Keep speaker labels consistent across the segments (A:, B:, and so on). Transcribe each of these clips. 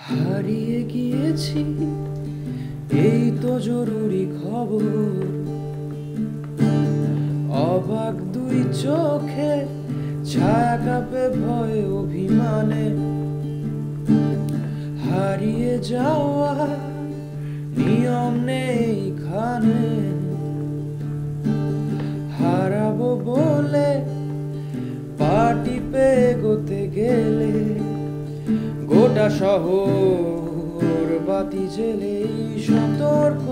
A: হারিয়ে গিয়েছি, এই তো জরুরি খবর। অবাক দুই চোখে, ছায়া কাঁপে ভয়ে অভিমানে। হারিয়ে যাওয়া নিয়ম নেই খানে। হারাবো বলে পা টিপে এগোতে গেলে গোটা শহর বাতি জ্বেলেই সতর্ক।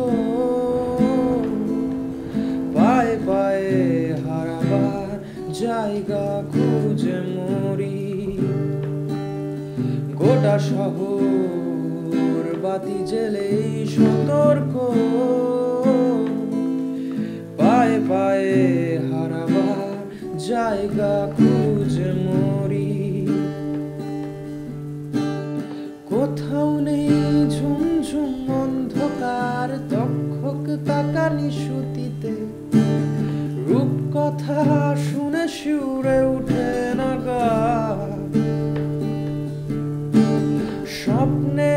A: পায়ে পায়ে হারাবার জায়গা খুঁজে মরি। গোটা শহর বাতি জ্বেলেই সতর্ক। পায়ে পায়ে হারাবার জায়গা খুঁজে মরি। কোথাও নেই ঝুমঝুম অন্ধকার, তক্ষক তাকা নিশুতিতে। রূপকথা শুনে শিউরে উঠে না গা। স্বপ্নে